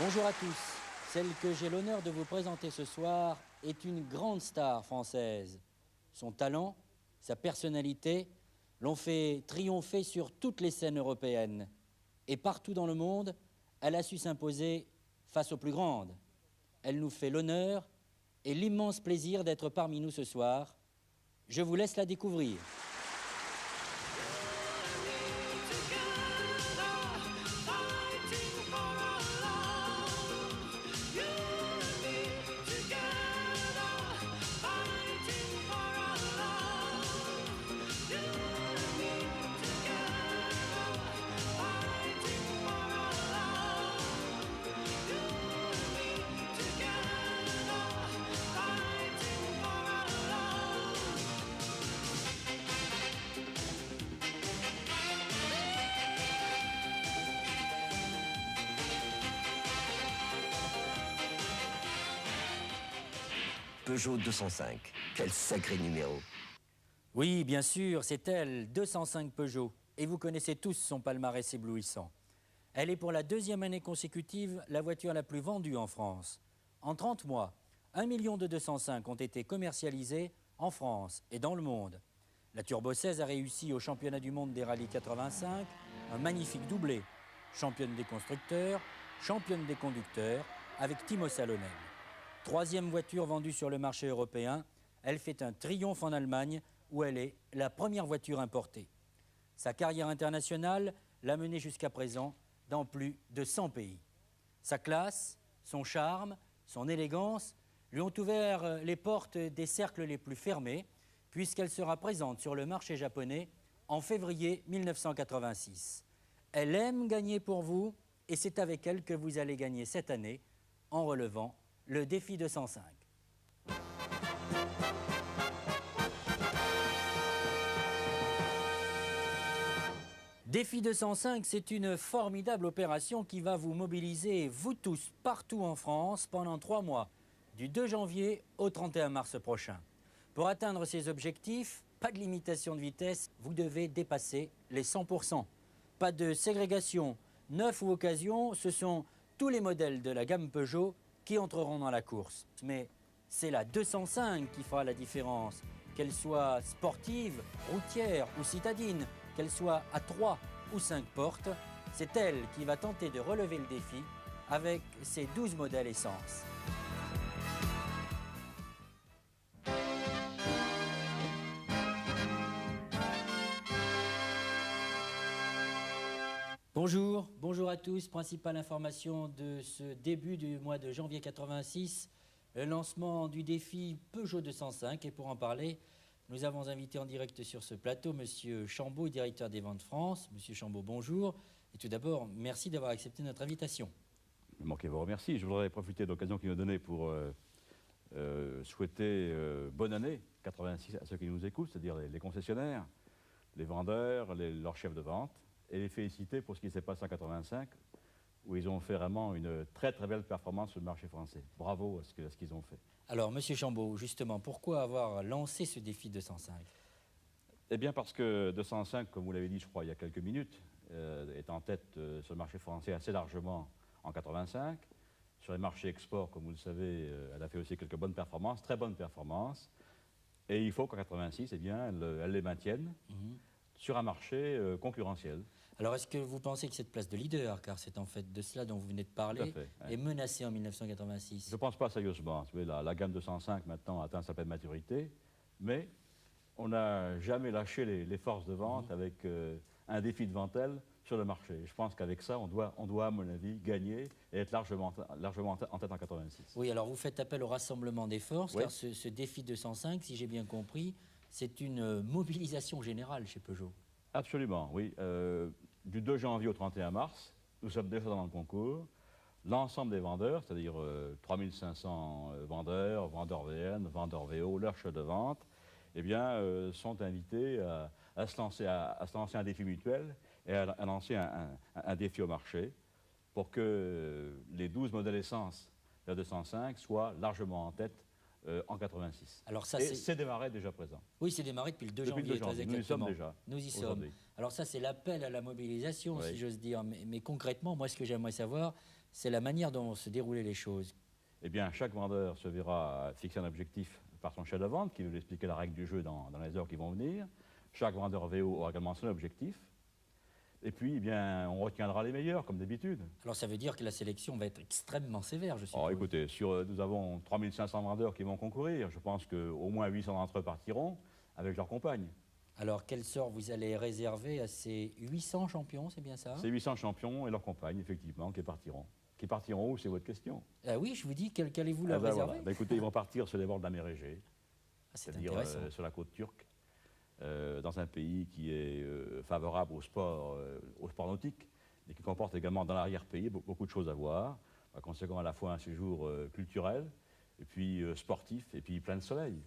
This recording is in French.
Bonjour à tous. Celle que j'ai l'honneur de vous présenter ce soir est une grande star française. Son talent, sa personnalité l'ont fait triompher sur toutes les scènes européennes. Et partout dans le monde, elle a su s'imposer face aux plus grandes. Elle nous fait l'honneur et l'immense plaisir d'être parmi nous ce soir. Je vous laisse la découvrir. Peugeot 205, quel sacré numéro. Oui, bien sûr, c'est elle, 205 Peugeot. Et vous connaissez tous son palmarès éblouissant. Elle est pour la deuxième année consécutive la voiture la plus vendue en France. En 30 mois, 1 million de 205 ont été commercialisés en France et dans le monde. La Turbo 16 a réussi au championnat du monde des rallyes 85 un magnifique doublé. Championne des constructeurs, championne des conducteurs, avec Timo Salonen. Troisième voiture vendue sur le marché européen, elle fait un triomphe en Allemagne où elle est la première voiture importée. Sa carrière internationale l'a menée jusqu'à présent dans plus de 100 pays. Sa classe, son charme, son élégance lui ont ouvert les portes des cercles les plus fermés puisqu'elle sera présente sur le marché japonais en février 1986. Elle aime gagner pour vous et c'est avec elle que vous allez gagner cette année en relevant le défi 205. Défi 205, c'est une formidable opération qui va vous mobiliser, vous tous, partout en France, pendant 3 mois, du 2 janvier au 31 mars prochain. Pour atteindre ces objectifs, pas de limitation de vitesse, vous devez dépasser les 100%. Pas de ségrégation, neuf ou occasion, ce sont tous les modèles de la gamme Peugeot qui entreront dans la course. Mais c'est la 205 qui fera la différence, qu'elle soit sportive, routière ou citadine, qu'elle soit à 3 ou 5 portes, c'est elle qui va tenter de relever le défi avec ses 12 modèles essence. Bonjour à tous. Principale information de ce début du mois de janvier 86, le lancement du défi Peugeot 205. Et pour en parler, nous avons invité en direct sur ce plateau Monsieur Chambaud, directeur des ventes France. Monsieur Chambaud, bonjour. Et tout d'abord, merci d'avoir accepté notre invitation. Il me manquait vous remercier. Je voudrais profiter de l'occasion qu'il m'a donnée pour souhaiter bonne année 86 à ceux qui nous écoutent, c'est-à-dire les concessionnaires, les vendeurs, leurs chefs de vente, et les féliciter pour ce qui s'est passé en 85, où ils ont fait vraiment une très très belle performance sur le marché français. Bravo à ce qu'ils ont fait. Alors, Monsieur Chambaud, justement, pourquoi avoir lancé ce défi 205? Eh bien parce que 205, comme vous l'avez dit, je crois, il y a quelques minutes, est en tête sur le marché français assez largement en 85. Sur les marchés export, comme vous le savez, elle a fait aussi quelques bonnes performances, très bonnes performances. Et il faut qu'en 86, eh bien, elle les maintienne sur un marché concurrentiel. Alors, est-ce que vous pensez que cette place de leader, car c'est en fait de cela dont vous venez de parler, est menacée en 1986? Je ne pense pas sérieusement. Vous savez, la gamme 205 maintenant atteint sa pleine maturité, mais on n'a jamais lâché les forces de vente avec un défi devant elle sur le marché. Je pense qu'avec ça, on doit, à mon avis, gagner et être largement en tête en 86. Oui, alors vous faites appel au rassemblement des forces, car ce défi 205, si j'ai bien compris, c'est une mobilisation générale chez Peugeot. Absolument, oui. Du 2 janvier au 31 mars, nous sommes déjà dans le concours. L'ensemble des vendeurs, c'est-à-dire 3500 vendeurs, vendeurs VN, vendeurs VO, leurs chefs de vente, eh bien, sont invités à se lancer un défi mutuel et à lancer un défi au marché pour que les 12 modèles essence de la 205 soient largement en tête en 86. Alors ça, c'est démarré déjà présent. Oui, c'est démarré depuis le 2 janvier, très exactement. Nous y sommes déjà. Nous y sommes. Alors ça, c'est l'appel à la mobilisation, si j'ose dire. Mais concrètement, moi, ce que j'aimerais savoir, c'est la manière dont se déroulaient les choses. Eh bien, chaque vendeur se verra fixer un objectif par son chef de vente, qui va lui expliquer la règle du jeu dans les heures qui vont venir. Chaque vendeur VO aura également son objectif. Et puis, eh bien, on retiendra les meilleurs, comme d'habitude. Alors ça veut dire que la sélection va être extrêmement sévère, je suppose. Alors écoutez, nous avons 3500 vendeurs qui vont concourir. Je pense qu'au moins 800 d'entre eux partiront avec leurs compagnes. Alors quel sort vous allez réserver à ces 800 champions, c'est bien ça? Ces 800 champions et leurs compagnes, effectivement, qui partiront. Qui partiront où, c'est votre question? Ah oui, je vous dis, qu'allez-vous leur réserver? Voilà. Écoutez, ils vont partir sur les bords de la mer Égée, Ah, c'est c'est-à-dire intéressant. sur la côte turque, dans un pays qui est favorable au sport nautique, et qui comporte également dans l'arrière-pays beaucoup de choses à voir, par conséquent à la fois un séjour culturel, et puis sportif, et puis plein de soleil.